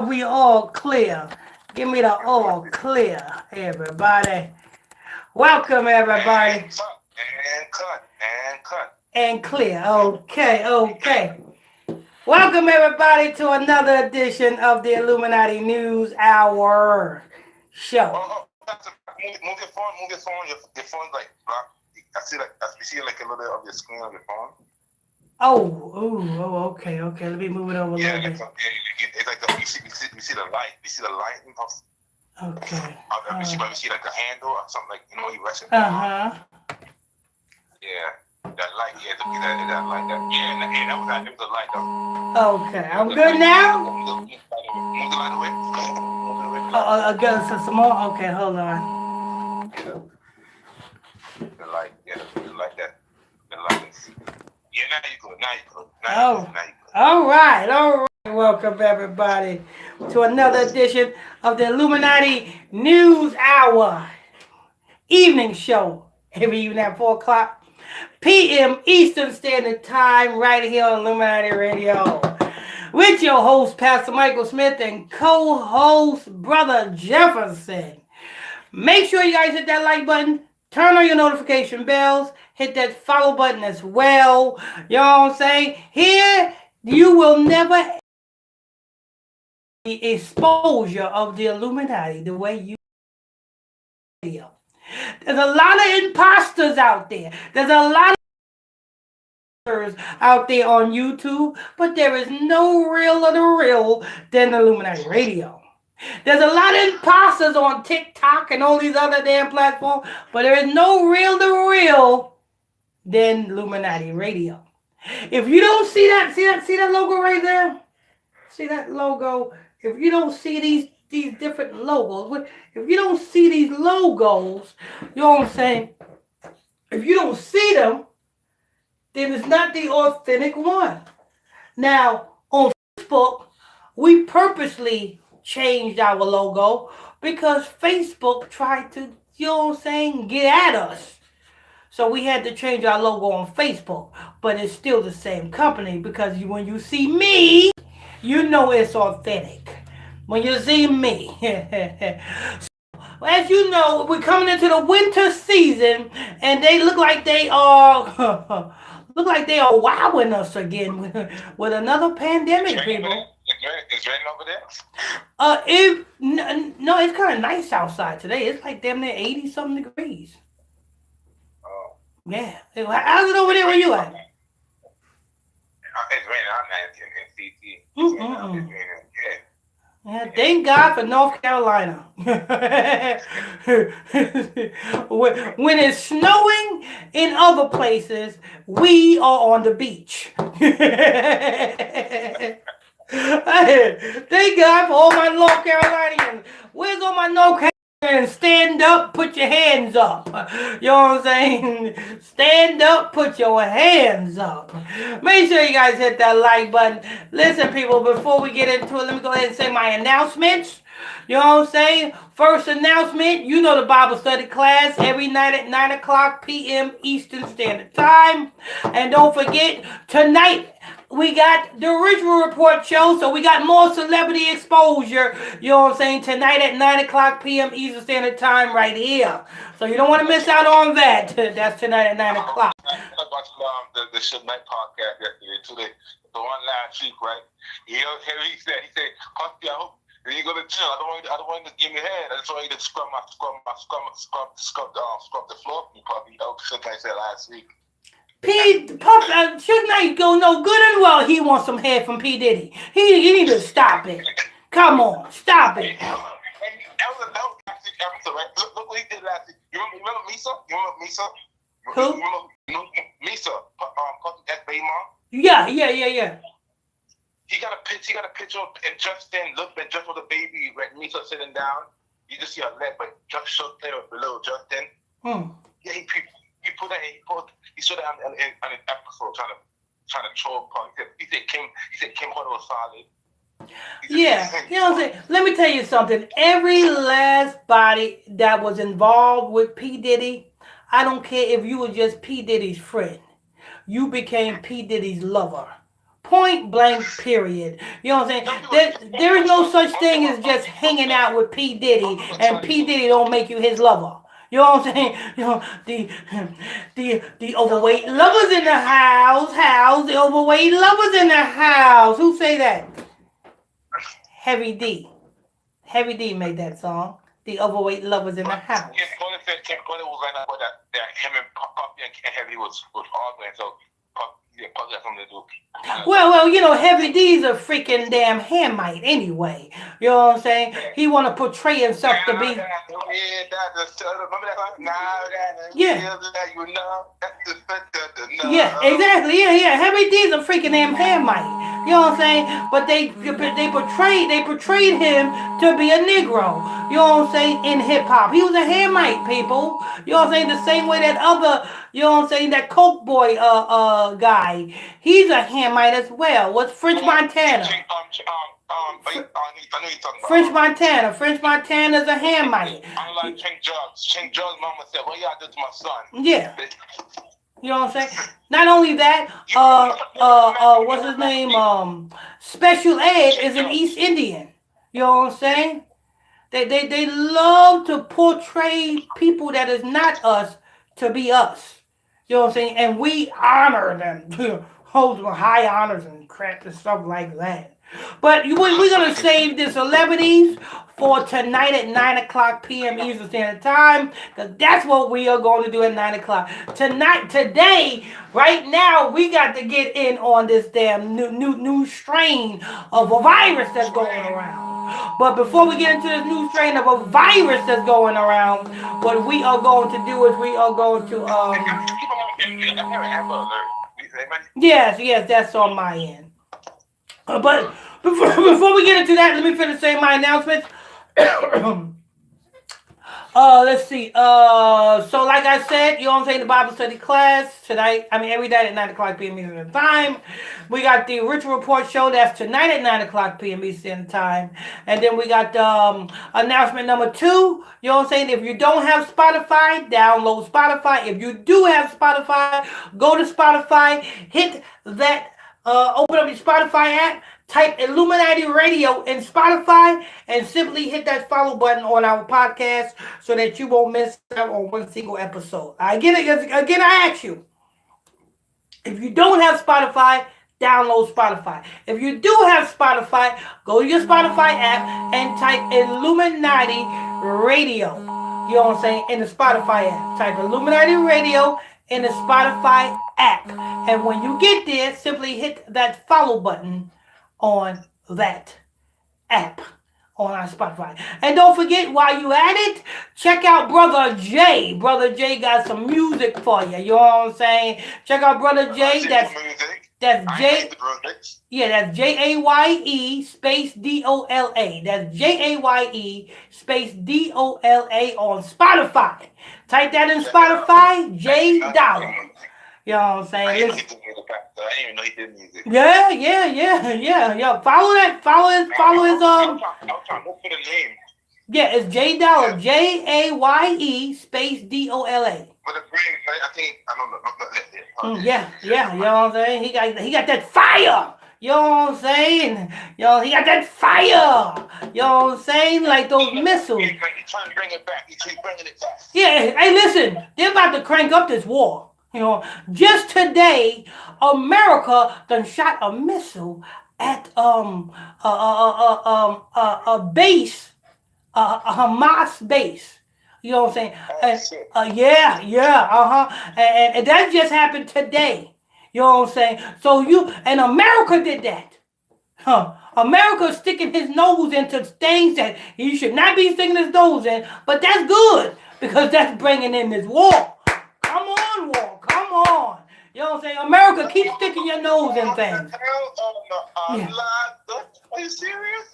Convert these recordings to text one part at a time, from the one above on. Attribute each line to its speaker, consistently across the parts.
Speaker 1: We all clear. Give me the all clear, everybody. Welcome, everybody.
Speaker 2: And cut.
Speaker 1: And clear. Okay, okay. Welcome, everybody, to another edition of the Illuminati News Hour show.
Speaker 2: Move your phone. Your phone's like blocked. I see like a little bit of your screen on your phone.
Speaker 1: Okay. Let me move it over a
Speaker 2: Yeah,
Speaker 1: little bit.
Speaker 2: it's like we see the light. We see the light.
Speaker 1: Okay.
Speaker 2: We see like a handle or something like you rest it
Speaker 1: Uh
Speaker 2: down.
Speaker 1: huh.
Speaker 2: Yeah, that light. Yeah, that light. That was the light.
Speaker 1: Okay, I'm good now.
Speaker 2: Move the light away.
Speaker 1: I got some more. Okay, hold on.
Speaker 2: The light. Yeah, the light. The light is. Yeah, now you good.
Speaker 1: Oh, all right, all right. Welcome everybody to another edition of the Illuminati News Hour evening show. Every evening at 4 o'clock p.m. Eastern Standard Time, right here on Illuminati Radio, with your host Pastor Michael Smith and co-host Brother Jefferson. Make sure you guys hit that like button. Turn on your notification bells. Hit that follow button as well. You know what I'm saying? Here, you will never the exposure of the Illuminati the way you feel. There's a lot of imposters out there. There's a lot of out there on YouTube, but there is no real of the real than Illuminati Radio. There's a lot of imposters on TikTok and all these other damn platforms, but there is no real to real than Illuminati Radio. If you don't see that logo right there, see that logo. If you don't see these different logos, if you don't see these logos, you know what I'm saying? If you don't see them, then it's not the authentic one. Now on Facebook, we purposely changed our logo because Facebook tried to, you know what I'm saying, get at us. So we had to change our logo on Facebook, but it's still the same company because when you see me, you know it's authentic. When you see me. As you know, we're coming into the winter season, and they look like they are wowing us again with another pandemic, people.
Speaker 2: It's raining over there.
Speaker 1: No, it's kind of nice outside today. It's like damn near 80 something degrees.
Speaker 2: Oh.
Speaker 1: Yeah. How's it over there where you at?
Speaker 2: It's raining out in CT.
Speaker 1: Yeah, thank God for North Carolina. When it's snowing in other places, we are on the beach. Thank God for all my North Carolinians. Where's all my North Carolinians? Stand up, put your hands up. You know what I'm saying? Stand up, put your hands up. Make sure you guys hit that like button. Listen, people, before we get into it, let me go ahead and say my announcements. You know what I'm saying? First announcement, you know the Bible study class every night at 9 o'clock p.m. Eastern Standard Time. And don't forget, tonight we got the Ritual Report show, so we got more celebrity exposure, you know what I'm saying, tonight at 9 o'clock p.m. Eastern Standard Time right here. So you don't want to miss out on that. That's tonight at 9 o'clock.
Speaker 2: I watched the Suge Knight podcast yesterday, too. The one last week, right? He said, Puffy, I hope when you go to gym, I don't want you to give me a hand. I just want you to scrub the floor for me, Puffy. That was what I said last week.
Speaker 1: Suge Knight go no good and well. He wants some hair from P. Diddy. You need to stop it. Come on, stop it.
Speaker 2: That was last week episode, right? Look what he did last week. You remember Misa?
Speaker 1: Who?
Speaker 2: Misa, Puffy F. Baby Mom?
Speaker 1: Yeah.
Speaker 2: He got a picture of Justin, look at just with the baby, right? Misa sitting down. You just see her leg, but just short there with little Justin. Yeah, he put that. He showed that on an episode trying to troll Punk. He said Kim Horner was solid.
Speaker 1: Yeah, you know what I'm saying? Let me tell you something. Every last body that was involved with P. Diddy, I don't care if you were just P. Diddy's friend. You became P. Diddy's lover. Point blank, period. You know what I'm saying? There is no such thing as just hanging out with P. Diddy and P. Diddy don't make you his lover. You know what I'm saying? You know, the overweight lovers in the house, the overweight lovers in the house. Who say that? Heavy D. Heavy D made that song. The overweight lovers in the house.
Speaker 2: Yeah, Kim Gordon was like that him and Puffy and Heavy was arguing, so Puffy had something to do.
Speaker 1: Well, you know, Heavy D's a freaking damn Hamite anyway. You know what I'm saying? He want to portray himself to be. Yeah, exactly. Yeah. Heavy D's a freaking damn Hamite. You know what I'm saying? But they portrayed him to be a Negro. You know what I'm saying? In hip hop, he was a Hamite, people. You know what I'm saying? The same way that other, you know what I'm saying, that Coke Boy guy, he's a Hamite as well. What's French Montana? French Montana. French Montana's a Hamite.
Speaker 2: Unlike King Jobs. King Jobs' mama said, "What y'all did to my son?"
Speaker 1: Yeah. You know what I'm saying? Not only that, what's his name? Special Ed is an East Indian. You know what I'm saying? They love to portray people that is not us to be us. You know what I'm saying? And we honor them. Hold high honors and crap and stuff like that. But we're going to save the celebrities for tonight at 9 o'clock p.m. Eastern Standard Time, because that's what we are going to do at 9 o'clock. Today, right now, we got to get in on this damn new strain of a virus that's going around. But before we get into this new strain of a virus that's going around, what we are going to do is we are going to... Yes, that's on my end. But before we get into that, let me finish saying my announcements. Let's see. So like I said, you know what I'm saying, the Bible study class tonight. Every night at 9 o'clock p.m. Eastern Time. We got the Ritual Report show. That's tonight at 9 o'clock p.m. Eastern Time. And then we got announcement number 2. You know what I'm saying? If you don't have Spotify, download Spotify. If you do have Spotify, go to Spotify. Hit that. Open up your Spotify app, type Illuminati Radio in Spotify, and simply hit that follow button on our podcast so that you won't miss out on one single episode. Again, I ask you, if you don't have Spotify, download Spotify. If you do have Spotify, go to your Spotify app and type Illuminati Radio. You know what I'm saying? In the Spotify app. Type Illuminati Radio in the Spotify app. And when you get there, simply hit that follow button on that app on our Spotify. And don't forget, while you at it, check out Brother J. Brother J got some music for you. You know what I'm saying? Check out Brother J. That's J. Yeah, that's JAYE space DOLA. That's JAYE space DOLA on Spotify. Type that in Spotify, J Dollar. You know what I'm saying?
Speaker 2: I didn't even know he did music.
Speaker 1: Yeah. Follow his
Speaker 2: I was trying to look for the name.
Speaker 1: Yeah, it's J Dollar. JAYE space DOLA.
Speaker 2: But the brain, I don't know.
Speaker 1: Yeah. You know what I'm saying? He got that fire. You know what I'm saying? He got that fire. You know what I'm saying? Like those missiles.
Speaker 2: He's trying to bring it back. He's bringing it back.
Speaker 1: Yeah, hey, listen. They're about to crank up this war. Just today, America done shot a missile at a base, a Hamas base. You know what I'm saying? And that just happened today. You know what I'm saying? So America did that. America sticking his nose into things that he should not be sticking his nose in, but that's good because that's bringing in this war. Come on, war. Come on. You know what I'm saying? America, keep sticking your nose in things.
Speaker 2: Are you serious?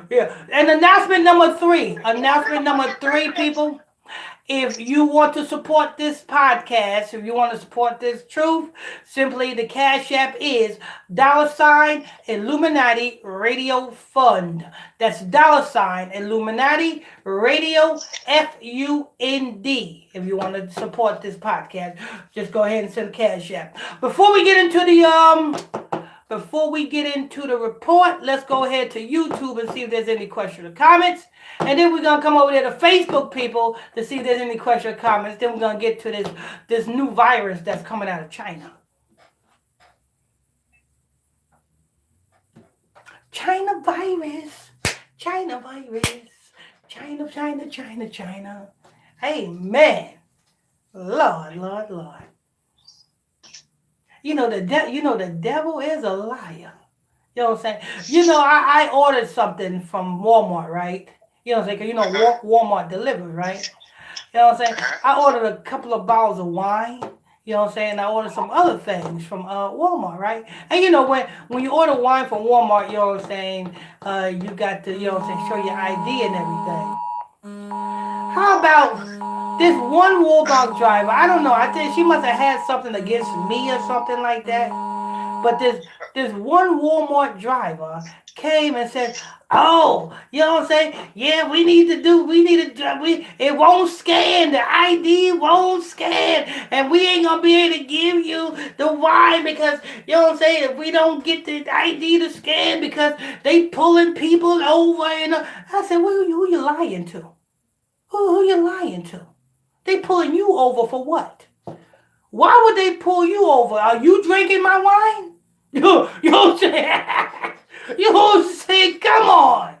Speaker 1: Yeah. And announcement number 3. Announcement number 3, people. If you want to support this podcast, if you want to support this truth, simply the Cash App is $ Illuminati Radio Fund. That's $ Illuminati Radio FUND. If you want to support this podcast, just go ahead and send Cash App. Before we get into the before we get into the report, let's go ahead to YouTube and see if there's any questions or comments. And then we're going to come over there to Facebook, people, to see if there's any questions or comments. Then we're going to get to this new virus that's coming out of China. China virus. China virus. China, China, China, China. Amen. Lord, Lord, Lord. You know the devil is a liar. You know what I'm saying? You know, I ordered something from Walmart, right? You know what I'm saying? 'Cause you know Walmart delivers, right? You know what I'm saying? I ordered a couple of bottles of wine. You know what I'm saying? I ordered some other things from Walmart, right? And you know when you order wine from Walmart, you know what I'm saying? You got to, you know what I'm saying, show your ID and everything. How about this one Walmart driver? I don't know. I think she must have had something against me or something like that. But this one Walmart driver came and said, "Oh, you know what I'm saying? Yeah, it won't scan. The ID won't scan, and we ain't gonna be able to give you the wine because you know what I'm saying. If we don't get the ID to scan, because they pulling people over." And I said, who you lying to? Who you lying to? They pulling you over for what? Why would they pull you over? Are you drinking my wine? You know what I'm saying? You know what I'm saying? Come on.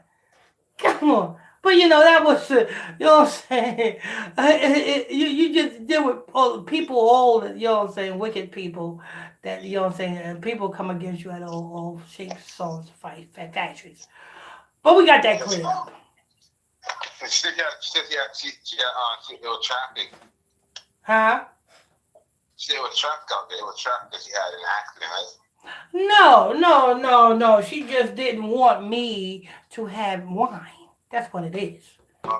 Speaker 1: Come on. But you know, that was, you know what I'm saying? You just deal with people, you know what I'm saying, wicked people that, you know what I'm saying, and people come against you at all shapes, songs, factories. But we got that clear up.
Speaker 2: She was traffic.
Speaker 1: Huh?
Speaker 2: There was traffic out there. It was traffic that she had an accident, right?
Speaker 1: No. She just didn't want me to have wine. That's what it is. You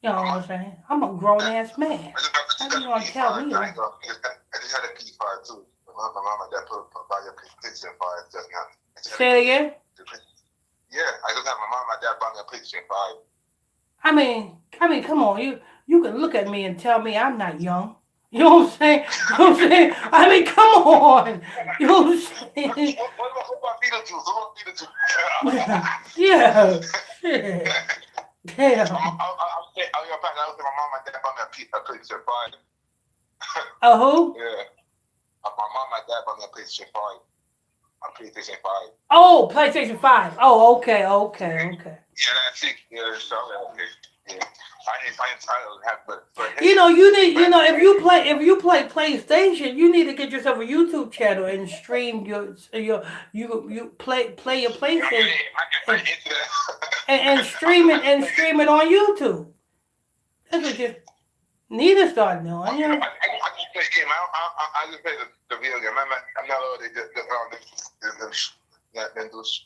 Speaker 1: know what I'm saying? I'm a grown ass man. How do you want to tell me?
Speaker 2: I just had a P5 too. My mom and dad put your picture in fire just now.
Speaker 1: Say it again?
Speaker 2: Yeah, I just had my mom and dad bought me a picture in fire.
Speaker 1: I mean, come on. You can look at me and tell me I'm not young. You know what I'm saying? You know what I'm saying? I mean, come on. You know what I'm saying?
Speaker 2: What about Beetlejuice?
Speaker 1: Yeah. Shit. Damn.
Speaker 2: I was saying my mom and dad bought me a picture in fire.
Speaker 1: Who?
Speaker 2: Yeah. My mom and dad bought me a PlayStation 5. A PlayStation 5.
Speaker 1: Oh, PlayStation 5. Oh, okay.
Speaker 2: Yeah, that's it. Yeah, so okay. Yeah. I don't have, but
Speaker 1: you know, if you play PlayStation, you need to get yourself a YouTube channel and stream you play your PlayStation and stream it on YouTube. That's what you need to start doing. You know?
Speaker 2: I just play game. I just play the video game. I'm not all the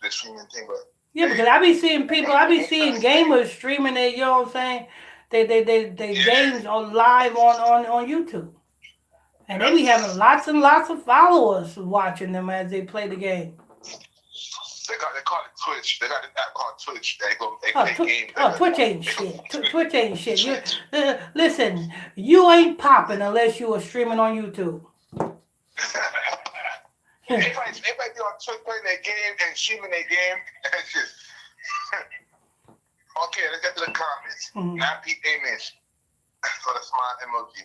Speaker 2: streaming thing, but
Speaker 1: yeah, because I be seeing gamers streaming their, you know what I'm saying? They games on live on YouTube. And they be having lots and lots of followers watching them as they play the game.
Speaker 2: They call it Twitch. They got an app called Twitch. They play games.
Speaker 1: Twitch ain't shit. Twitch ain't shit. Listen, you ain't popping unless you are streaming on YouTube.
Speaker 2: Everybody be on Twitch playing their game and streaming their game. It's just okay. Let's get to the comments. Nappy image for the smart emoji.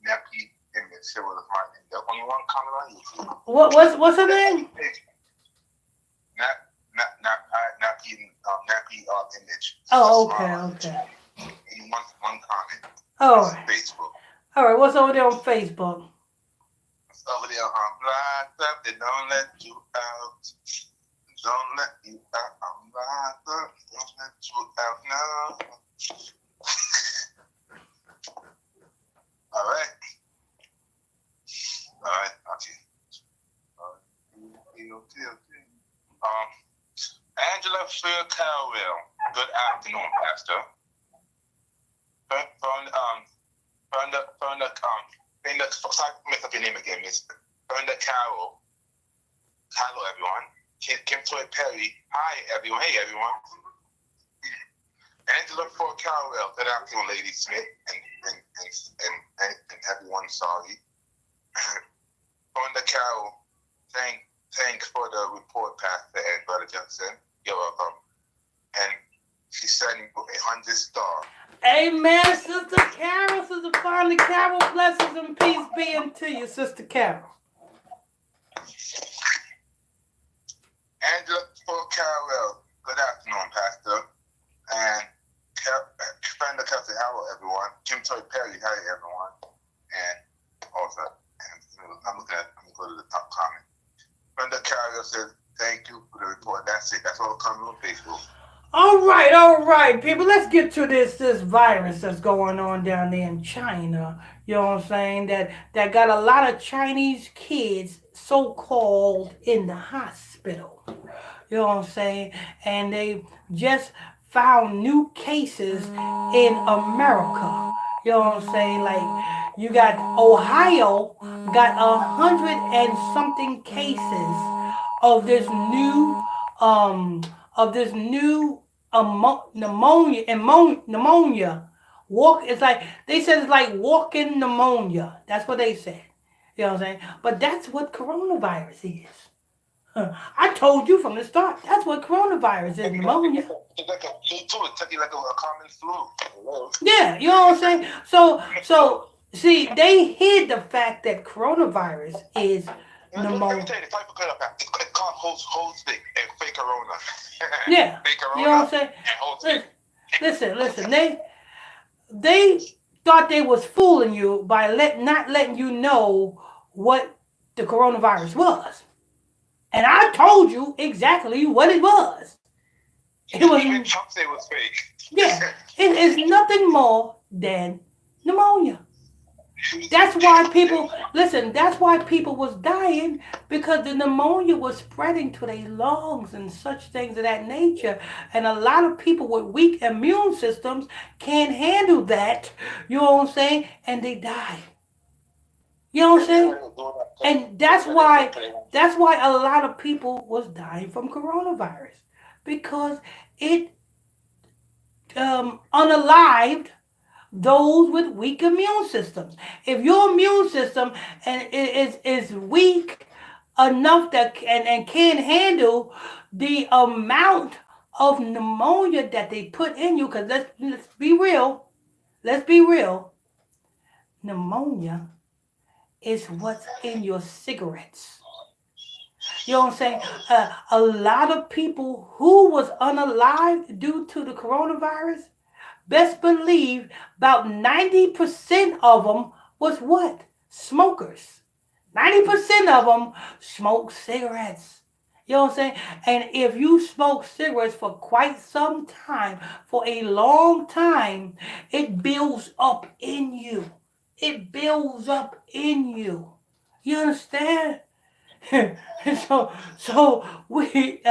Speaker 2: Nappy image. Here with the smart image. There's only one comment on YouTube.
Speaker 1: What's her name?
Speaker 2: Nappy image.
Speaker 1: Oh, okay.
Speaker 2: One comment.
Speaker 1: Oh.
Speaker 2: Facebook.
Speaker 1: All right. What's over there on Facebook?
Speaker 2: Over there on blocked up, they don't let you out. Don't let you out. I'm blocked up, don't let you out now. All right, okay. Angela Fair Cowell. Good afternoon, Pastor. Sorry, mess up your name again, Miss Brenda Carroll. Hello, everyone. Kim Toy Perry. Hi, everyone. Hey, everyone. Angela Ford Carroll. Good afternoon, Lady Smith, and everyone. Sorry. Brenda Carroll. thanks for the report, Pastor and Brother Johnson. You're welcome. And she sent me 100 stars.
Speaker 1: Amen, Sister Carol. Sister Farley Carol, blessings and peace be unto you, Sister Carol.
Speaker 2: Angela for Carol. Good afternoon, Pastor. And Fender Kelsey, hello, everyone. Kim Toy Perry, hi, everyone. And also, I'm going to go to the top comment. Fender Carol says, thank you for the report. That's it. That's all coming on Facebook.
Speaker 1: All right, people. Let's get to this virus that's going on down there in China. You know what I'm saying? That got a lot of Chinese kids, so-called, in the hospital. You know what I'm saying? And they just found new cases in America. You know what I'm saying? Like, you got Ohio got 100 and something cases of this new pneumonia. It's like they said it's like walking pneumonia. That's what they said. You know what I'm saying? But that's what coronavirus is. I told you from the start. That's what coronavirus is. Pneumonia.
Speaker 2: It's like a flu too. It's like a common flu.
Speaker 1: Yeah, you know what I'm saying? So see, they hid the fact that coronavirus is pneumonia.
Speaker 2: Let me tell you, it's called whole stick and fake corona.
Speaker 1: Yeah,
Speaker 2: fake corona,
Speaker 1: you know what I'm saying?
Speaker 2: And whole stick.
Speaker 1: Listen. They thought they was fooling you by not letting you know what the coronavirus was. And I told you exactly what it was.
Speaker 2: Even Trump said it was fake.
Speaker 1: Yeah, it is nothing more than pneumonia. That's why people was dying, because the pneumonia was spreading to their lungs and such things of that nature. And a lot of people with weak immune systems can't handle that, you know what I'm saying? And they die. You know what I'm saying? And that's why a lot of people was dying from coronavirus, because it unalived those with weak immune systems. If your immune system is weak enough that and can't handle the amount of pneumonia that they put in you, because let's be real, pneumonia is what's in your cigarettes. You know what I'm saying? A lot of people who was unalived due to the coronavirus, best believe about 90% of them was what? Smokers. 90% of them smoke cigarettes. You know what I'm saying? And if you smoke cigarettes for quite some time, for a long time, it builds up in you. It builds up in you. You understand? so we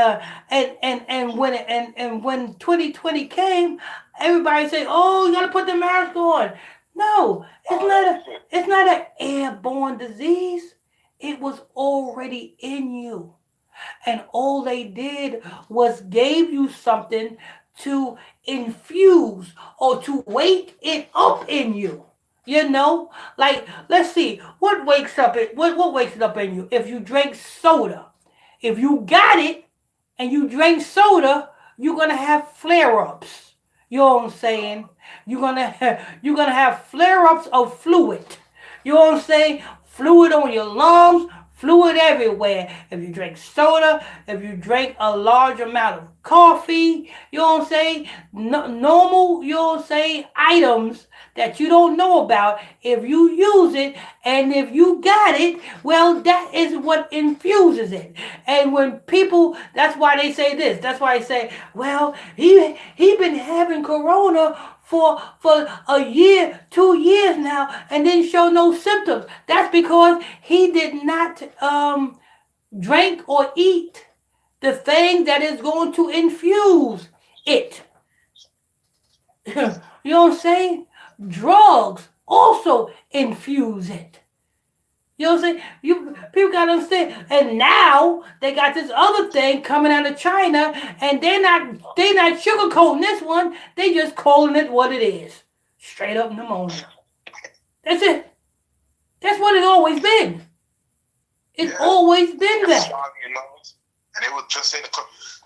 Speaker 1: and when 2020 came, everybody said, "Oh, you gotta put the mask on." No, it's not an airborne disease. It was already in you, and all they did was gave you something to infuse or to wake it up in you. You know, like, let's see, what wakes it up in you? If you drink soda, if you got it and you drink soda, you're gonna have flare-ups. You know what I'm saying? You're gonna have flare-ups of fluid. You know what I'm saying? Fluid on your lungs, fluid everywhere. If you drink soda, if you drink a large amount of coffee, you know what I'm saying? Normal, you know what I'm saying, items that you don't know about, if you use it and if you got it, well, that is what infuses it. And when people, that's why they say this. That's why they say, well, he been having corona for a year, 2 years now, and didn't show no symptoms. That's because he did not drink or eat the thing that is going to infuse it. You know what I'm saying? Drugs also infuse it. You know what I'm saying? People gotta understand. And now they got this other thing coming out of China, and they're not sugarcoating this one. They just calling it what it is. Straight up pneumonia. That's it. That's what it's always been. It's always been that.
Speaker 2: And they would just say the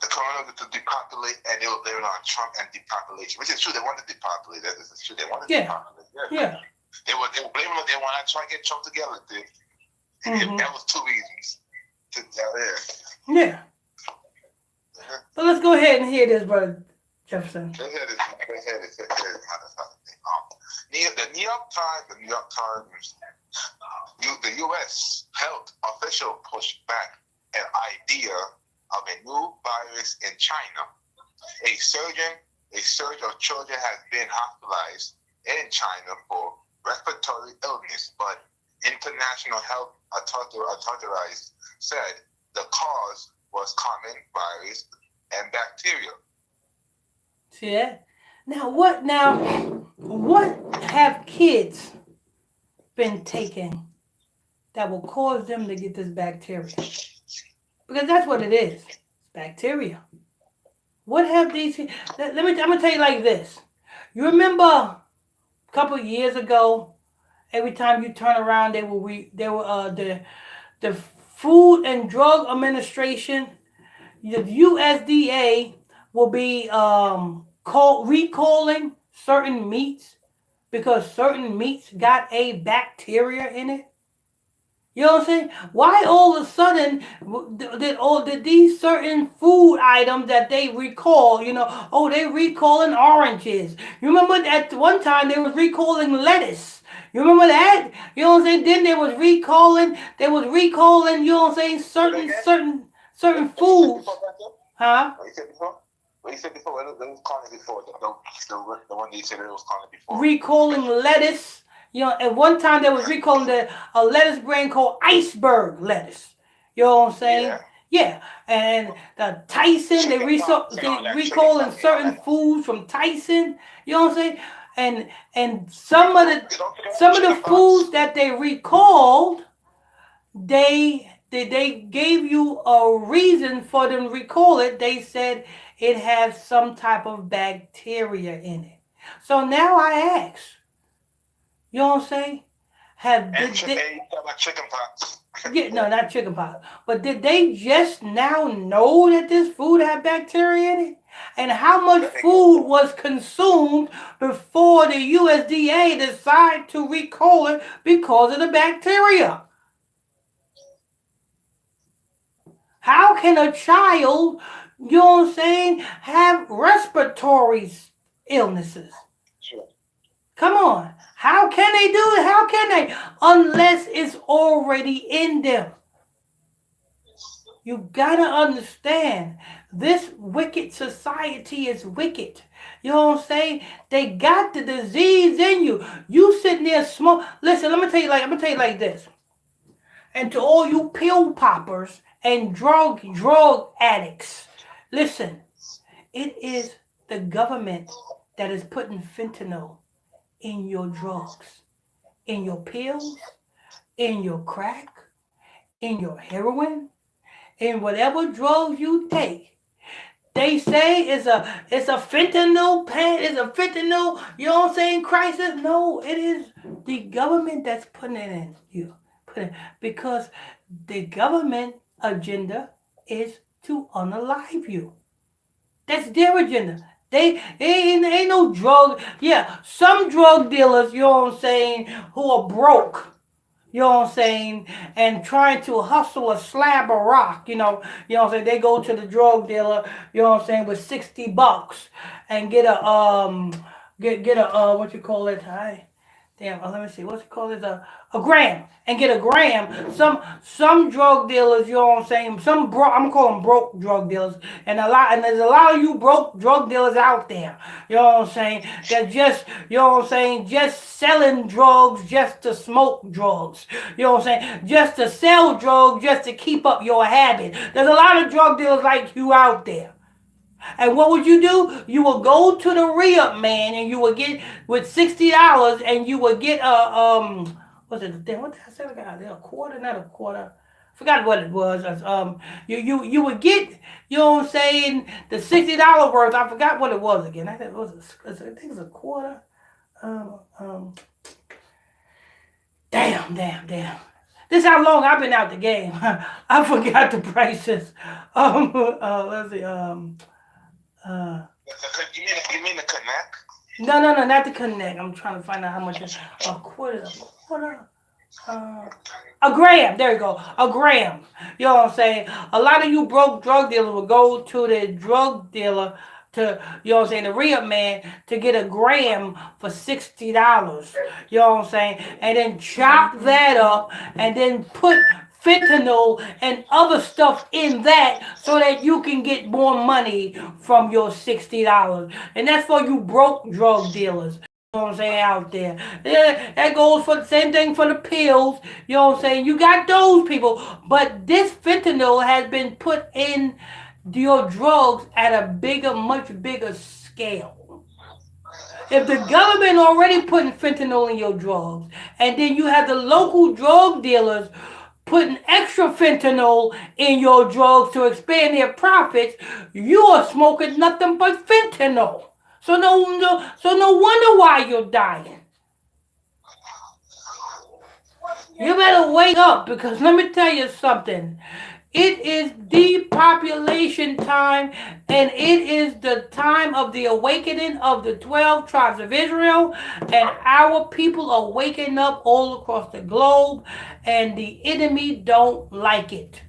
Speaker 2: corona to depopulate, and they were on Trump and depopulation, which is true. They want to depopulate. That is true. They want to depopulate.
Speaker 1: Yeah.
Speaker 2: They were blaming them. They want to try to get Trump together. That was 2 reasons.
Speaker 1: Yeah. But let's go ahead and hear this, Brother Jefferson.
Speaker 2: Let's hear this. The New York Times, the U.S. health official pushed back an idea of a new virus in China. A surge of children has been hospitalized in China for respiratory illness, but international health authorities said the cause was common virus and bacteria.
Speaker 1: See that? Now what have kids been taking that will cause them to get this bacteria? Because that's what it is. It's bacteria. What have these? I'm gonna tell you like this. You remember a couple of years ago, every time you turn around, the Food and Drug Administration, the USDA, will be recalling certain meats because certain meats got a bacteria in it. You know what I'm saying? Why all of a sudden did these certain food items that they recall, they recalling oranges. You remember at one time they was recalling lettuce. You remember that? You know what I'm saying? Then they was recalling, you know what I'm saying, certain foods. Huh?
Speaker 2: What you said before? What you said before? What was calling it before? The one that you said it was calling before.
Speaker 1: Recalling lettuce. At one time they was recalling a lettuce brand called iceberg lettuce. You know what I'm saying? Yeah. And the Tyson, they recalling certain foods from Tyson. You know what I'm saying? And some of the foods that they recalled, they gave you a reason for them to recall it. They said it has some type of bacteria in it. So now I ask, you know what I'm saying?
Speaker 2: Chickenpox.
Speaker 1: No, not chickenpox. But did they just now know that this food had bacteria in it? And how much food was consumed before the USDA decided to recall it because of the bacteria? How can a child, you know what I'm saying, have respiratory illnesses?
Speaker 2: Sure.
Speaker 1: Come on. How can they do it? How can they? Unless it's already in them. You gotta understand, this wicked society is wicked. You know what I'm saying? They got the disease in you. You sitting there smoke. Listen, I'm gonna tell you like this. And to all you pill poppers and drug addicts, listen, it is the government that is putting fentanyl in your drugs, in your pills, in your crack, in your heroin, in whatever drugs you take. They say it's a fentanyl you know what I'm saying, crisis. No, it is the government that's putting it in you. Because the government agenda is to unalive you. That's their agenda. They ain't no drug. Yeah, some drug dealers, you know what I'm saying, who are broke, you know what I'm saying, and trying to hustle a slab of rock, you know what I'm saying, they go to the drug dealer, you know what I'm saying, with $60 and get a what you call it? Let me see, what's it called? A gram, and get a gram. Some drug dealers, you know what I'm saying, I'm gonna call them broke drug dealers, and there's a lot of you broke drug dealers out there, you know what I'm saying, that just, you know what I'm saying, just selling drugs just to smoke drugs, you know what I'm saying, just to sell drugs just to keep up your habit. There's a lot of drug dealers like you out there. And what would you do? You will go to the re-up man, and you will get with $60, and you will get what did I say? A quarter, not a quarter. Forgot what it was. You would get, you know what I'm saying, the $60 worth. I forgot what it was again. I think it was a quarter. Damn. This is how long I've been out the game. I forgot the prices. Let's see.
Speaker 2: You mean the connect?
Speaker 1: No, not the connect. I'm trying to find out how much a quarter. A gram. There you go. A gram. You know what I'm saying? A lot of you broke drug dealers will go to the drug dealer to, you know what I'm saying, the re-up man to get a gram for $60. You know what I'm saying? And then chop that up and then put fentanyl and other stuff in that so that you can get more money from your $60. And that's for you broke drug dealers. You know what I'm saying, out there. Yeah, that goes for the same thing for the pills. You know what I'm saying? You got those people. But this fentanyl has been put in your drugs at a bigger, much bigger scale. If the government already putting fentanyl in your drugs, and then you have the local drug dealers putting extra fentanyl in your drugs to expand their profits, you are smoking nothing but fentanyl. So no wonder why you're dying. You better wake up, because let me tell you something. It is depopulation time, and it is the time of the awakening of the 12 tribes of Israel, and our people are waking up all across the globe, and the enemy don't like it.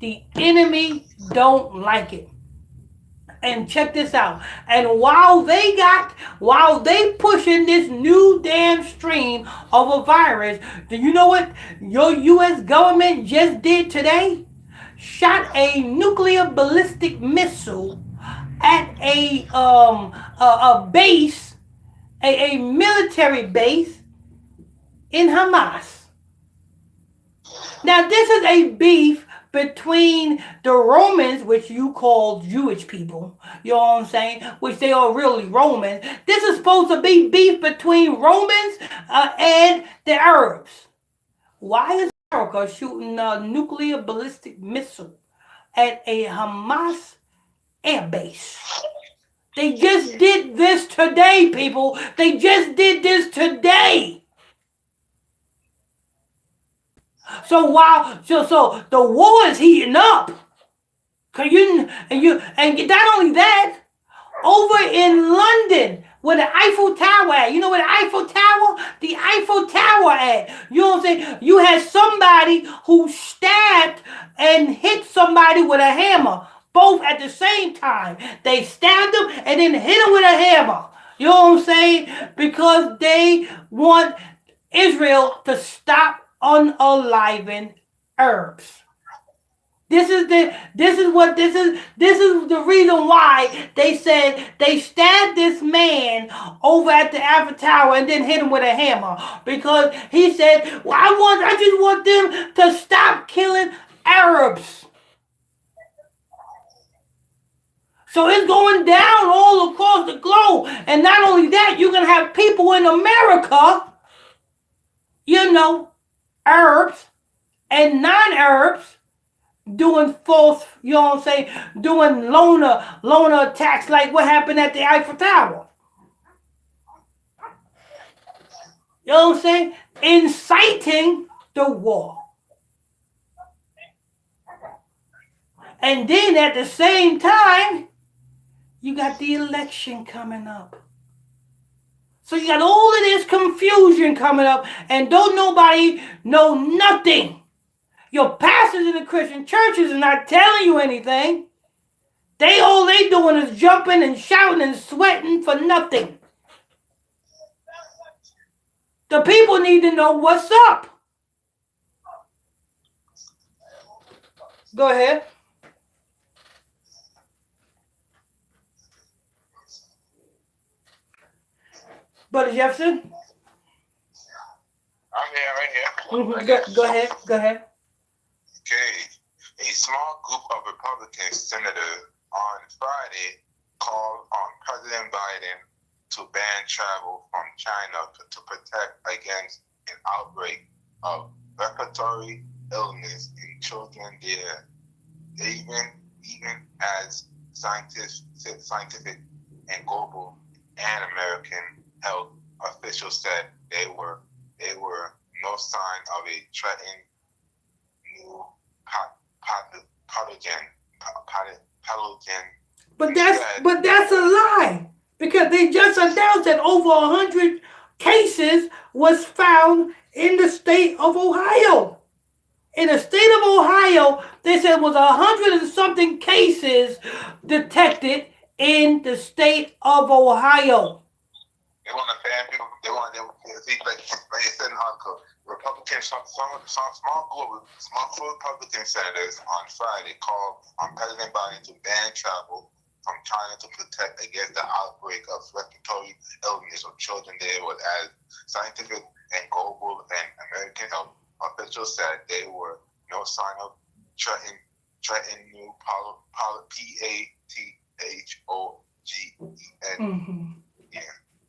Speaker 1: The enemy don't like it. And check this out. And while they pushing this new damn stream of a virus, do you know what your U.S. government just did today? Shot a nuclear ballistic missile at a base, a military base in Hamas. Now this is a beef between the Romans, which you call Jewish people, you know what I'm saying, which they are really Romans. This is supposed to be beef between Romans and the Arabs. Why is America shooting a nuclear ballistic missile at a Hamas air base? They just did this today, people. They just did this today. So so the war is heating up. And not only that, over in London, where the Eiffel Tower at, you know where the Eiffel Tower at, you know what I'm saying, you had somebody who stabbed and hit somebody with a hammer, both at the same time. They stabbed him and then hit him with a hammer, you know what I'm saying, because they want Israel to stop unaliving Arabs. This is the reason why they said they stabbed this man over at the Eiffel Tower and then hit him with a hammer, because he said, well, I just want them to stop killing Arabs. So it's going down all across the globe. And not only that, you're going to have people in America, you know, Arabs and non-Arabs, doing false, you know what I'm saying, doing loner attacks like what happened at the Eiffel Tower. You know what I'm saying? Inciting the war. And then at the same time, you got the election coming up. So you got all of this confusion coming up, and don't nobody know nothing. Your pastors in the Christian churches are not telling you anything. All they doing is jumping and shouting and sweating for nothing. The people need to know what's up. Go ahead. Brother Jefferson?
Speaker 2: I'm here, right here.
Speaker 1: Mm-hmm. Go ahead.
Speaker 2: Okay. A small group of Republican senators on Friday called on President Biden to ban travel from China to protect against an outbreak of respiratory illness in children there. Even as scientific and global and American health officials said, there were no sign of a threatened pathogen.
Speaker 1: But that's a lie, because they just announced that over 100 cases was found in the state of Ohio. In the state of Ohio, they said it was 100 and something cases detected in the state of Ohio.
Speaker 2: They want to ban people. They want to see, like it said in the article, Republicans, some small Republican senators on Friday called on President Biden to ban travel from China to protect against the outbreak of respiratory illness of children there. Was as scientific and global and American health officials said there were no sign of threatening new pathogen.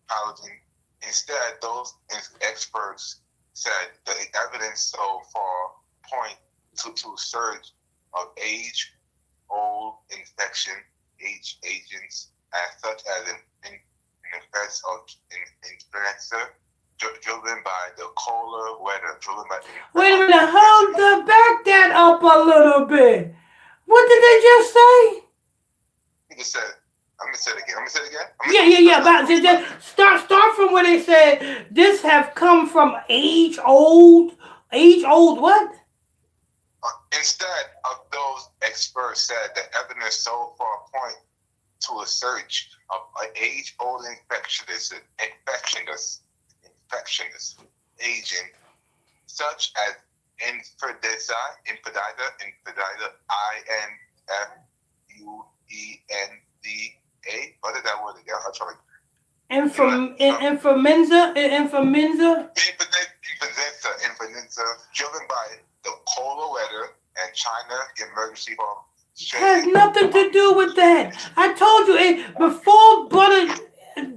Speaker 2: Pathogen. Instead, those experts said the evidence so far point to surge of age-old infection agents, such as an effects of influenza driven by the colder weather.
Speaker 1: Wait a minute, hold back that up a little bit. What did they just say?
Speaker 2: He just said. I'm gonna say it again.
Speaker 1: Yeah. But just start from where they said this have come from age old what?
Speaker 2: Instead of those experts said the evidence so far point to a surge of age-old infectious agent such as influenza, influenza. What is that word again? I'm trying to. Influenza, driven by the colder weather and China emergency from.
Speaker 1: Has nothing to do with that. I told you before Brother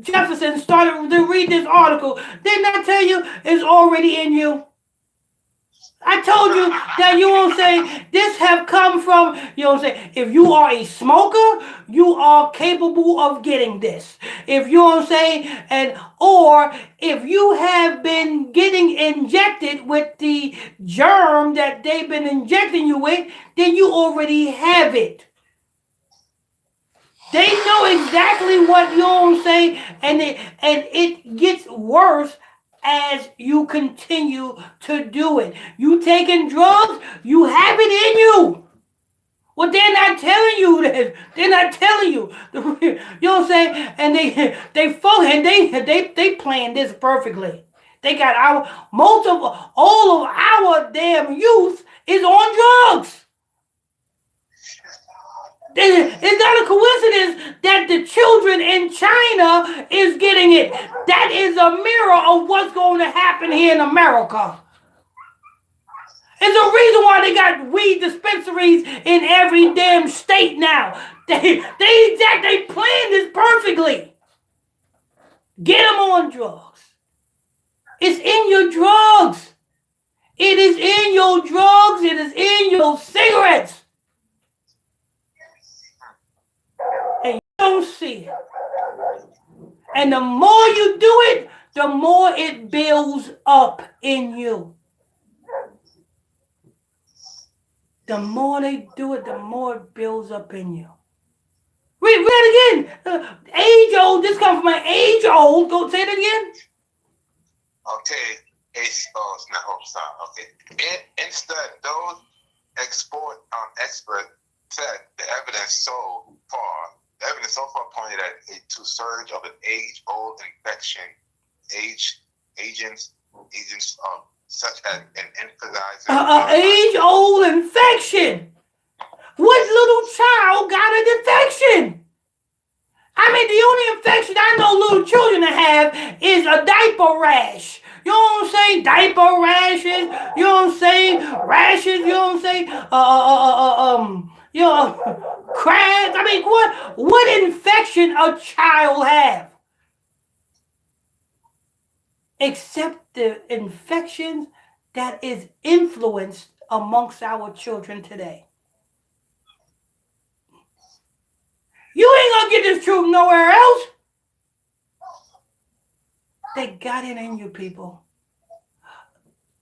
Speaker 1: Jefferson started to read this article. Didn't I tell you it's already in you? I told you that you won't say this have come from, you know what I'm saying, if you are a smoker, you are capable of getting this. If you know what I'm saying, or if you have been getting injected with the germ that they've been injecting you with, then you already have it. They know exactly what you know what I'm saying, and it gets worse as you continue to do it. You taking drugs, you have it in you. Well, they're not telling you this. They're not telling you. You know what I'm saying? And they planned this perfectly. They got all of our damn youth is on drugs. It's not a coincidence that the children in China is getting it. That is a mirror of what's going to happen here in America. There's a reason why they got weed dispensaries in every damn state now. They planned this perfectly. Get them on drugs. It's in your drugs. It is in your drugs. It is in your cigarettes. And you don't see it. And the more you do it, the more it builds up in you. The more they do it, the more it builds up in you. Read that again. Age old. This comes from an age old. Go say it again.
Speaker 2: Okay. Okay. Instead, those experts said the evidence so far pointed at to surge of an age-old infection agents such as an influenza.
Speaker 1: Age-old infection. What little child got an infection? I mean, the only infection I know little children have is a diaper rash. You know what I'm saying? Diaper rashes. You know what I'm saying? Rashes. You know what I'm saying? Crabs. I mean, what infection a child have? Except the infections that is influenced amongst our children today. You ain't gonna get this truth nowhere else. They got it in you, people.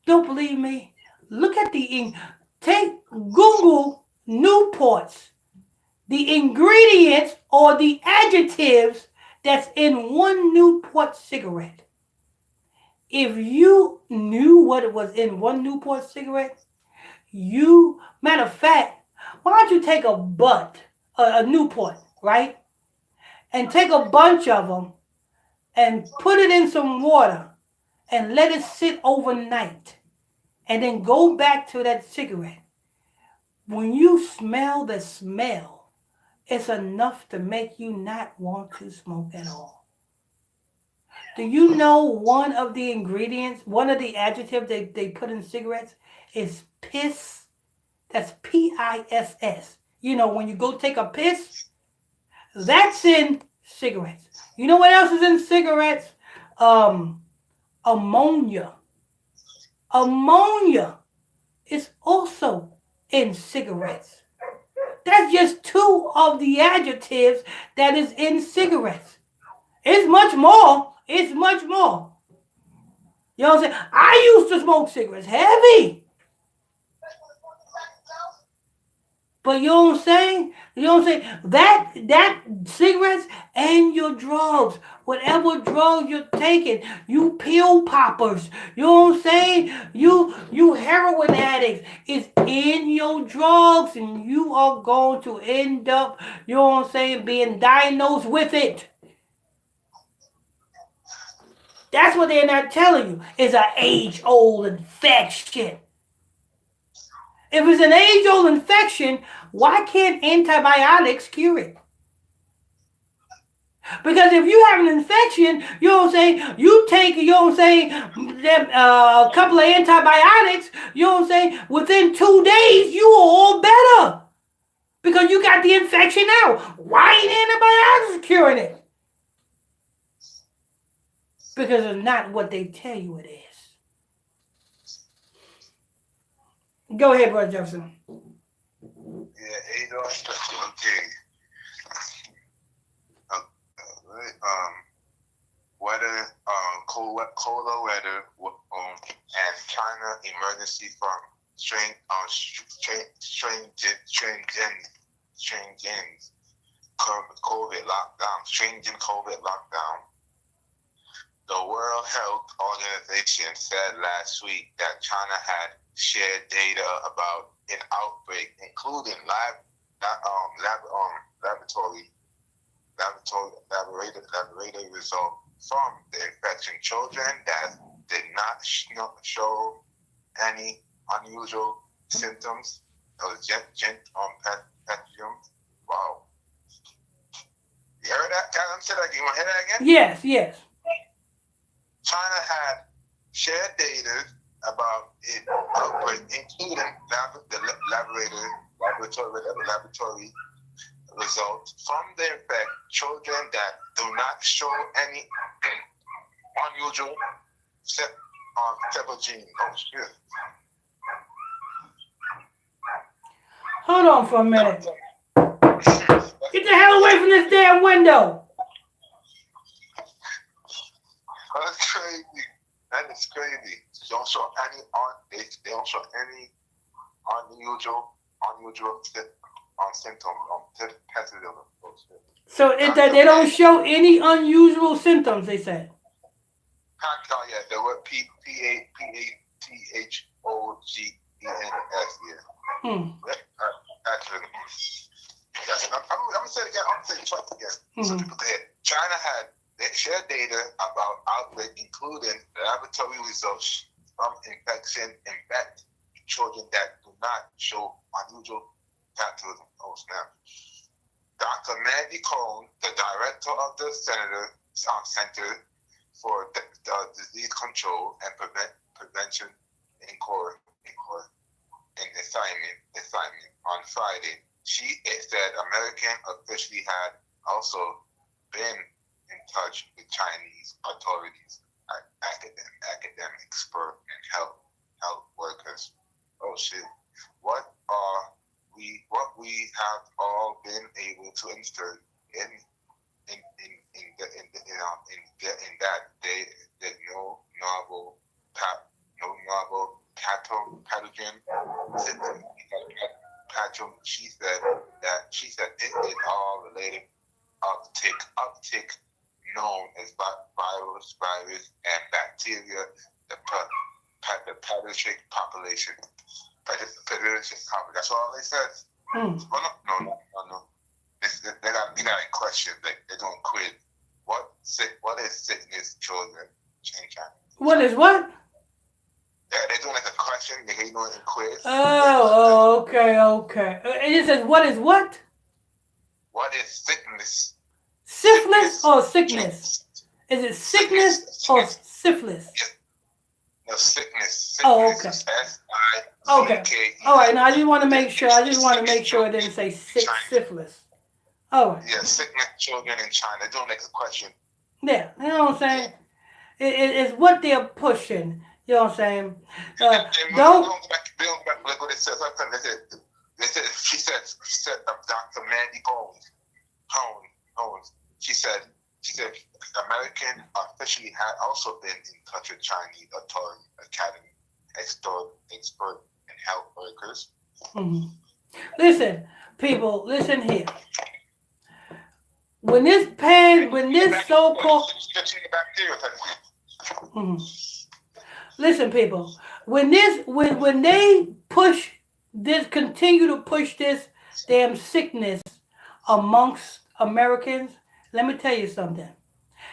Speaker 1: Don't believe me? Look at Google Newports, the ingredients or the adjectives that's in one Newport cigarette. If you knew what it was in one Newport cigarette, matter of fact, why don't you take a Newport, right? And take a bunch of them and put it in some water and let it sit overnight. And then go back to that cigarette. When you smell the smell, it's enough to make you not want to smoke at all. Do you know one of the ingredients, one of the adjectives they put in cigarettes is piss? That's PISS. You know, when you go take a piss, that's in cigarettes. You know what else is in cigarettes? Ammonia. Ammonia is also in cigarettes. That's just two of the adjectives that is in cigarettes. It's much more. It's much more. You know what I'm saying? I used to smoke cigarettes heavy. But you know what I'm saying? You know what I'm saying? That cigarettes and your drugs, whatever drugs you're taking, you pill poppers, you know what I'm saying? You heroin addicts, it's in your drugs and you are going to end up, you know what I'm saying, being diagnosed with it. That's what they're not telling you. It's an age-old infection. If it's an age-old infection, why can't antibiotics cure it? Because if you have an infection, you know what I'm saying, you take, you know what I'm saying, a couple of antibiotics, you know what I'm saying, within 2 days, you are all better. Because you got the infection out. Why ain't antibiotics curing it? Because it's not what they tell you it is. Go ahead, Brother Jefferson.
Speaker 2: Yeah, age-old infection, okay. Weather, colder weather, and China emergency from strange COVID lockdown, stringent COVID lockdown. The World Health Organization said last week that China had shared data about an outbreak, including laboratory result from the infection. Children that did not show any unusual symptoms of pathogen. Wow. You heard that? Can I say that again? You want to hear that again?
Speaker 1: Yes.
Speaker 2: China had shared data about it outbreak, including laboratory results from the infect children that do not show any unusual pathogen. Oh shit!
Speaker 1: Hold on for a minute. Get the hell away from this damn window.
Speaker 2: That's crazy. That is crazy. They don't show any unusual symptoms pathogen.
Speaker 1: So they don't show any unusual symptoms, they said.
Speaker 2: Oh yeah, the word pathogens. Yeah. I'm gonna say it again. I'm gonna say it twice again. So people there. China had shared data about outbreak, including laboratory results from infection in pet children that do not show unusual pathogens. Oh snap! Dr. Mandy Cohn, the director of the Center for Disease Control and Prevention in assignment on Friday, she said American officially had also been in touch with Chinese authorities, academic experts, and health workers. Oh shit! What we have all been able to insert in that that no novel pathogen symptom. She coronavirus virus and bacteria, the pediatric population. That's all they said. Oh, no. They got a question. They're doing quiz. What is sickness children in China?
Speaker 1: What is what?
Speaker 2: Yeah, they're doing like a question. They're doing a quiz.
Speaker 1: Okay. It says, what is what?
Speaker 2: What is sickness?
Speaker 1: Syphilis or sickness? Is it sickness or syphilis?
Speaker 2: No, sickness.
Speaker 1: Oh, okay.
Speaker 2: S-I-C-K-E.
Speaker 1: Okay. All right. Now I just want to make sure. It didn't say syphilis. Oh.
Speaker 2: Yeah, sickness children in China. They don't make a question.
Speaker 1: Yeah, you know what I'm saying? It's what they're pushing. You know what I'm saying? Don't.
Speaker 2: Look what it says. She said, Dr. Mandy Holmes. She said, American officially had also been in touch with Chinese authority academy expert in health workers.
Speaker 1: Mm-hmm. Listen, people, listen here. When this so-called listen, people, when they push this, continue to push this damn sickness amongst Americans, let me tell you something.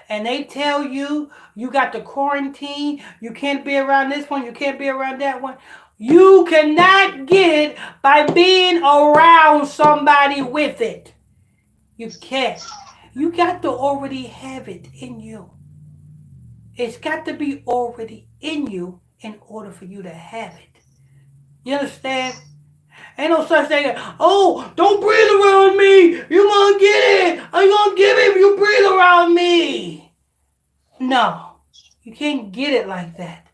Speaker 1: And they tell you got to quarantine, you can't be around this one, you can't be around that one. You cannot get it by being around somebody with it. You can't. You got to already have it in you. It's got to be already in you in order for you to have it. You understand? Ain't no such thing as, oh, don't breathe around me. You gonna get it. I'm gonna give it if you breathe around me. No, you can't get it like that.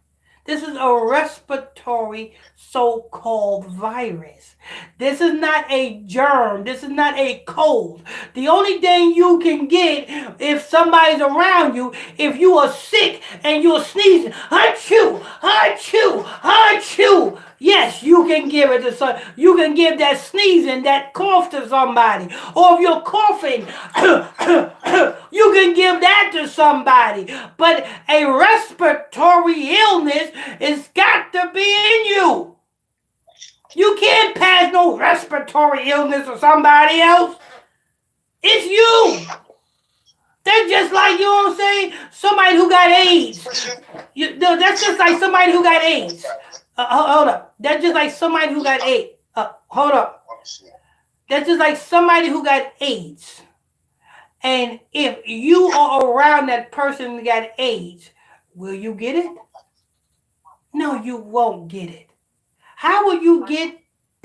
Speaker 1: This is a respiratory so-called virus. This is not a germ. This is not a cold. The only thing you can get if somebody's around you, if you are sick and you're sneezing, achoo, achoo, achoo. Yes, you can give it to some. You can give that sneezing, that cough to somebody. Or if you're coughing, you can give that to somebody. But a respiratory illness has got to be in you. You can't pass no respiratory illness to somebody else. It's you. That's just like, you know what I'm saying, somebody who got AIDS. That's just like somebody who got AIDS. Hold up. That's just like somebody who got AIDS. Hold up. That's just like somebody who got AIDS. And if you are around that person who got AIDS, will you get it? No, you won't get it. How will you get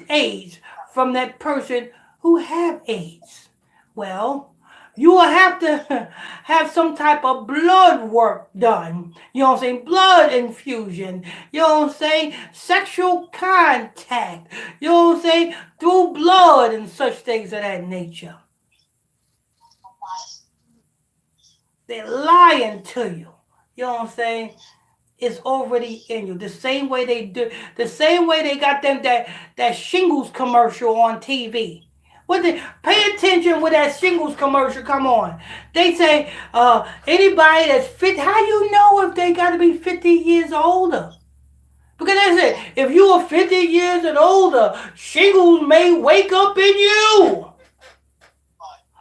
Speaker 1: AIDS from that person who have AIDS? Well, you will have to have some type of blood work done. You know what I'm saying? Blood infusion. You know what I'm saying? Sexual contact. You know what I'm saying? Through blood and such things of that nature. They're lying to you. You know what I'm saying? It's already in you. The same way they got them that shingles commercial on TV. Pay attention with that shingles commercial come on. They say anybody that's 50, how you know if they got to be 50 years or older? Because they say if you are 50 years and older, shingles may wake up in you.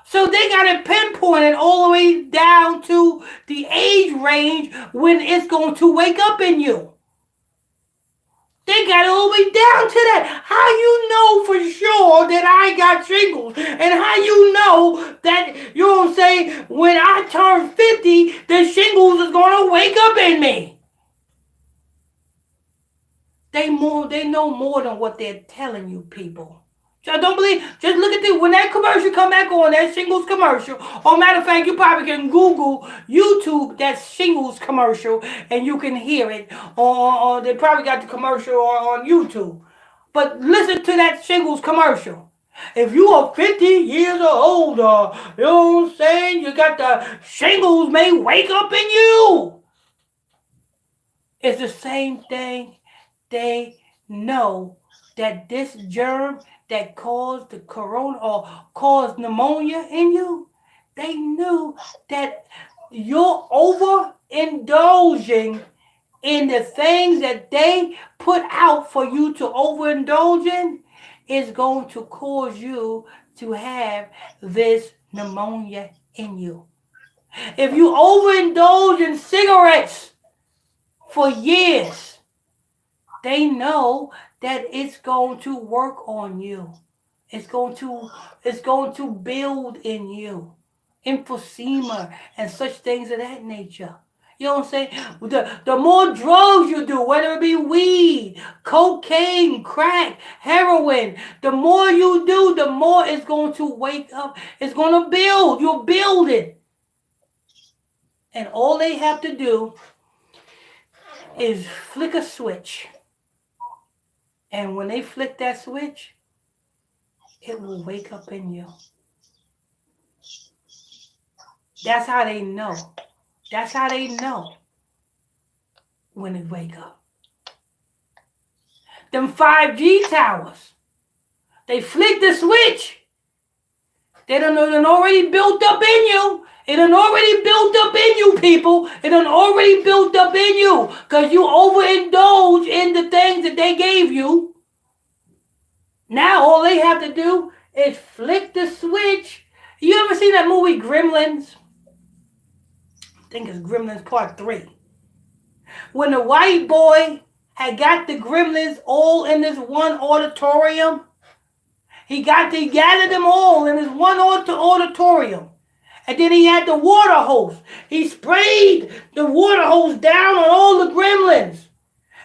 Speaker 1: So they got it pinpointed all the way down to the age range when it's going to wake up in you. They got it all the way down to that. How you know for sure that I got shingles? And how you know that, you know what I'm saying, when I turn 50, the shingles is going to wake up in me? They know more than what they're telling you, people. I don't believe. Just look at when that commercial come back on, that shingles commercial. Or matter of fact, you probably can Google YouTube that shingles commercial and you can hear it. Or they probably got the commercial on YouTube. But listen to that shingles commercial. If you are 50 years or older, you know what I'm saying? You got the shingles may wake up in you. It's the same thing. They know that this germ that caused the corona or caused pneumonia in you, they knew that your ova indulging in the things that they put out for you to overindulge in, is going to cause you to have this pneumonia in you. If you overindulge in cigarettes for years, they know that it's going to work on you. It's going to build in you emphysema and such things of that nature. You know what I'm saying? The more drugs you do, whether it be weed, cocaine, crack, heroin, the more you do, the more it's going to wake up. It's going to build. You'll build it. And all they have to do is flick a switch. And when they flick that switch, it will wake up in you. That's how they know. That's how they know when it wake up. Them 5G towers, they flick the switch. They done already built up in you. It done already built up in you, people. It done already built up in you because you overindulge in the things that they gave you. Now all they have to do is flick the switch. You ever seen that movie Gremlins? I think it's Gremlins Part 3. When the white boy had got the gremlins all in this one auditorium, he gathered them all in this one auditorium. And then he had the water hose. He sprayed the water hose down on all the gremlins.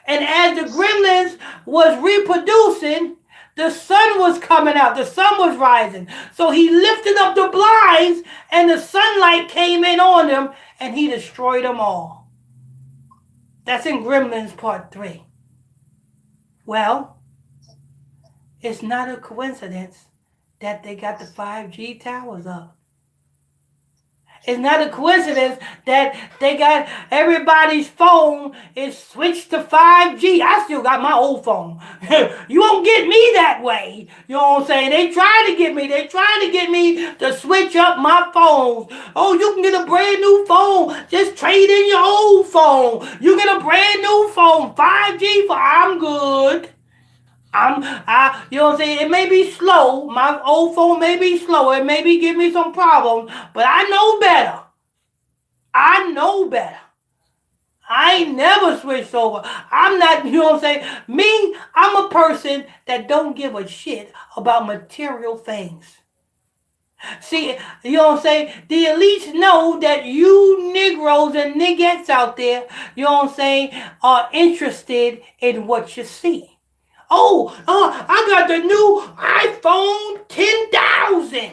Speaker 1: And as the gremlins was reproducing, the sun was coming out. The sun was rising. So he lifted up the blinds and the sunlight came in on them and he destroyed them all. That's in Gremlins Part 3. Well, it's not a coincidence that they got the 5G towers up. It's not a coincidence that they got everybody's phone is switched to 5G. I still got my old phone. You won't get me that way. You know what I'm saying? They trying to get me. They trying to get me to switch up my phones. Oh, you can get a brand new phone. Just trade in your old phone. You get a brand new phone. 5G for I'm good. You know what I'm saying? It may be slow. My old phone may be slow. It may be giving me some problems, but I know better. I know better. I ain't never switched over. I'm not, you know what I'm saying? Me, I'm a person that don't give a shit about material things. See, you know what I'm saying? The elites know that you Negroes and niggettes out there, you know what I'm saying, are interested in what you see. Oh, I got the new iPhone 10,000.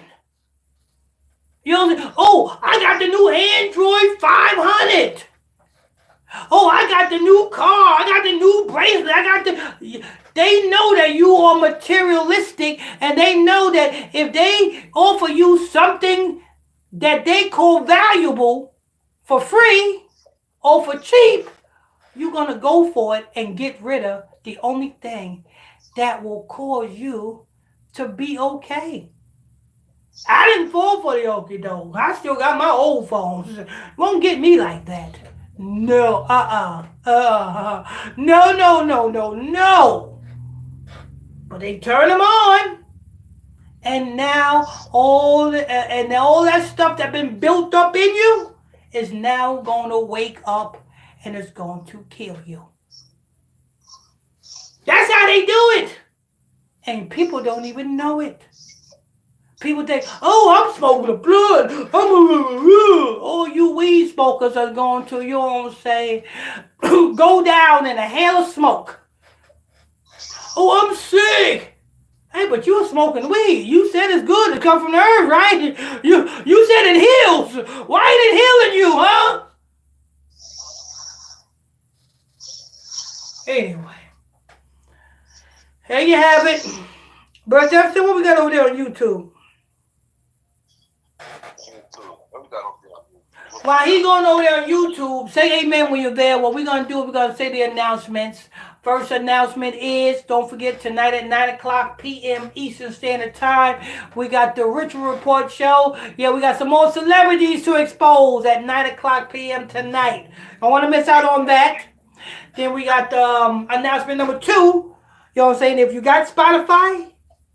Speaker 1: You know what I'm saying? Oh, I got the new Android 500. Oh, I got the new car. I got the new bracelet. They know that you are materialistic, and they know that if they offer you something that they call valuable for free or for cheap, you're going to go for it and get rid of the only thing that will cause you to be okay. I didn't fall for the okie doke. I still got my old phones. Won't get me like that. No, no. But they turn them on, and now all that stuff that's been built up in you is now going to wake up, and it's going to kill you. That's how they do it. And people don't even know it. People think, oh, I'm smoking a blunt. All you weed smokers are going to, you know what I'm saying, go down in a hail of smoke. Oh, I'm sick. Hey, but you're smoking weed. You said it's good to come from the earth, right? You said it heals. Why ain't it healing you, huh? Anyway. There you have it. But Jefferson, what we got over there on YouTube? while he's going over there on YouTube, say amen when you're there. What we're going to do is we're going to say the announcements. First announcement is, don't forget, tonight at 9 o'clock p.m. Eastern Standard Time, we got the Ritual Report show. Yeah, we got some more celebrities to expose at 9 o'clock p.m. tonight. Don't want to miss out on that. Then we got announcement number 2. You know what I'm saying? If you got Spotify,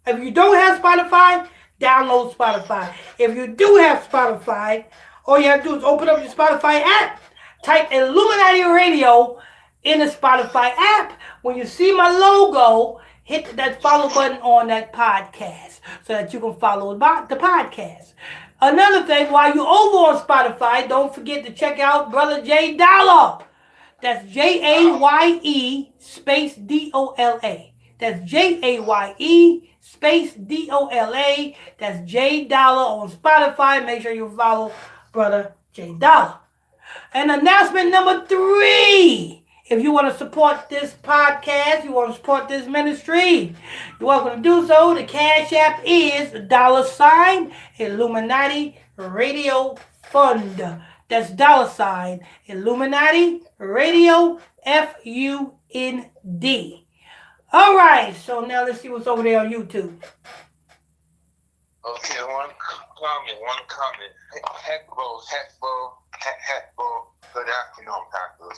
Speaker 1: if you don't have Spotify, download Spotify. If you do have Spotify, all you have to do is open up your Spotify app, type Illuminati Radio in the Spotify app. When you see my logo, hit that follow button on that podcast so that you can follow the podcast. Another thing, while you're over on Spotify, don't forget to check out Brother Jay Dollar. That's Jaye space DOLA. That's Jaye space DOLA. That's J Dollar on Spotify. Make sure you follow Brother J Dollar. And announcement number 3. If you want to support this podcast, you want to support this ministry, you're welcome to do so. The Cash App is $ Illuminati Radio Fund. That's $ Illuminati Radio FUND. All right, so now let's see what's over there on YouTube.
Speaker 2: Okay, one comment. Heckbo. Good afternoon, Pastor.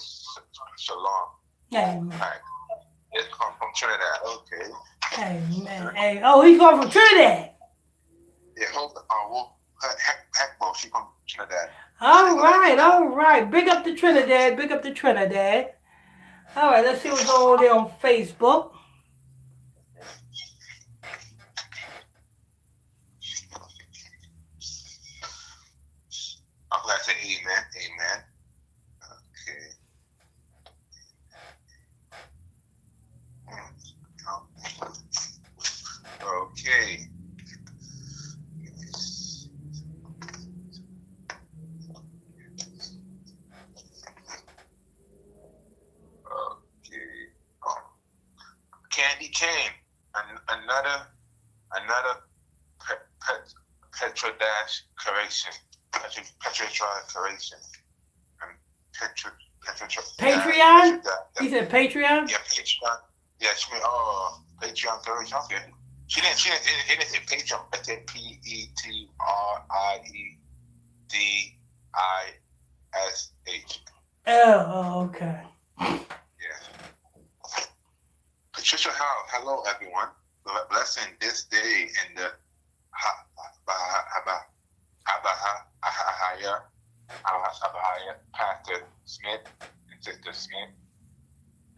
Speaker 2: Shalom.
Speaker 1: Amen.
Speaker 2: Right. It's come from Trinidad. Okay.
Speaker 1: Amen. Hey, oh, he's going from Trinidad.
Speaker 2: Yeah, Heckbo, she from Trinidad.
Speaker 1: All right. Big up to Trinidad. All right, let's see what's going on there on Facebook.
Speaker 2: I'm glad to say amen. Okay. Candy cane, another Petrodash correction. Correction.
Speaker 1: Patreon? He said Patreon?
Speaker 2: Yeah, Patreon. Yeah, she mean, Patreon correction. Okay. She didn't say Patreon, but said PETRIDISH.
Speaker 1: Oh, okay.
Speaker 2: Yeah. Patricia, hello everyone. Blessing this day in the Abahaya, Pastor Smith and Sister Smith,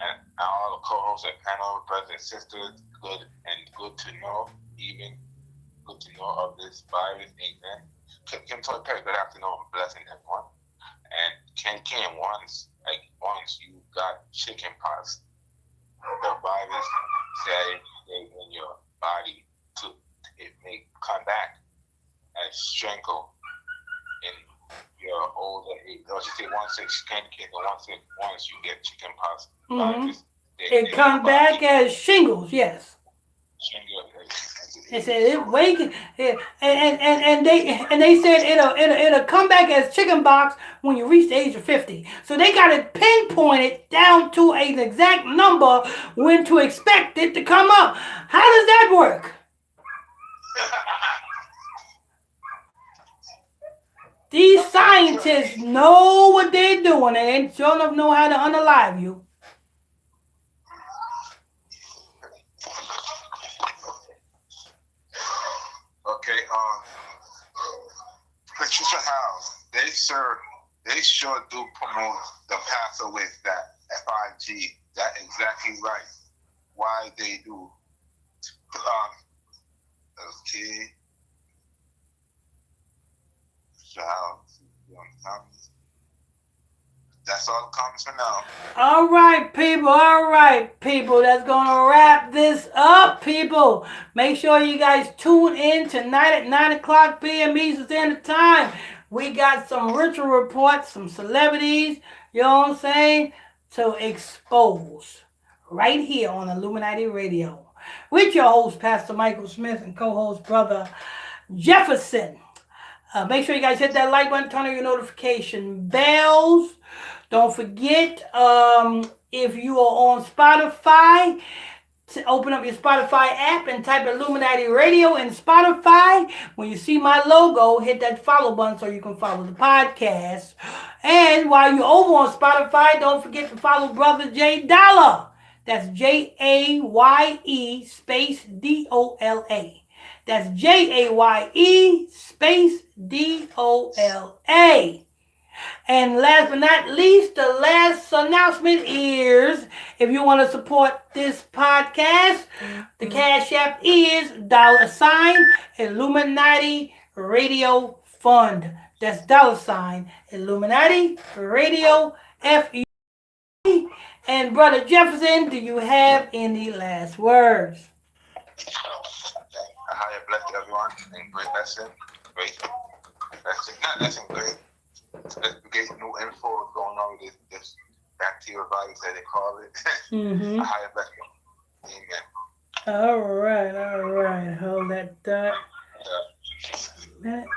Speaker 2: and all the co-hosts and panel, brothers and sisters, good to know of this virus. Amen. Kim Toy Perry, good afternoon, blessing everyone. And Ken, once you got chicken pox, the virus said in your body it may come back as strangle in your older age. Or she said once you get chicken pox, virus,
Speaker 1: it come back as shingles, yes. They said it wake and they said it'll come back as chicken pox when you reach the age of 50. So they got it pinpointed down to an exact number when to expect it to come up. How does that work? These scientists know what they're doing and sure enough know how to unalive you.
Speaker 2: Okay, Patricia House, they sure do promote the pastor with that FIG. That's exactly right. Why they do. Okay. That's all the comments for now. All right, people. That's going to wrap this up, people. Make sure you guys tune in tonight at 9 o'clock p.m. Eastern Standard Time. We got some ritual reports, some celebrities, you know what I'm saying, to expose right here on Illuminati Radio. With your host, Pastor Michael Smith, and co-host, Brother Jefferson.
Speaker 1: Make sure you guys hit that like button, turn on your notification bells. Don't forget, if you are on Spotify, to open up your Spotify app and type Illuminati Radio in Spotify. When you see my logo, hit that follow button so you can follow the podcast. And while you're over on Spotify, don't forget to follow Brother Jay Dollar. That's Jaye space DOLA. That's Jaye space DOLA. And last but not least, the last announcement is if you want to support this podcast, the Cash App is $Illuminati Radio Fund. That's $Illuminati Radio FU. And Brother Jefferson, do you have any last words?
Speaker 2: A higher blessing, everyone, and great lesson. Great lesson. Not lesson, great. Investigate new info going on with this bacterial virus that they call it. A higher blessing. Amen.
Speaker 1: All right. Hold that thought. Minute.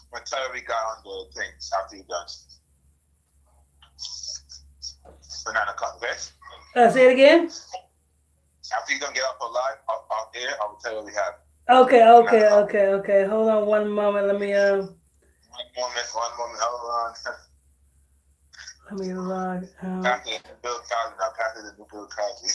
Speaker 2: What time we got on the things after you done? For 9 o'clock, okay?
Speaker 1: Say it again.
Speaker 2: After you don't get off live out there, I will tell you what we have.
Speaker 1: Okay. Hold on one moment. Let me
Speaker 2: One moment, hold on.
Speaker 1: Let me log.
Speaker 2: After Bill Cosby, now after the new Bill Cosby.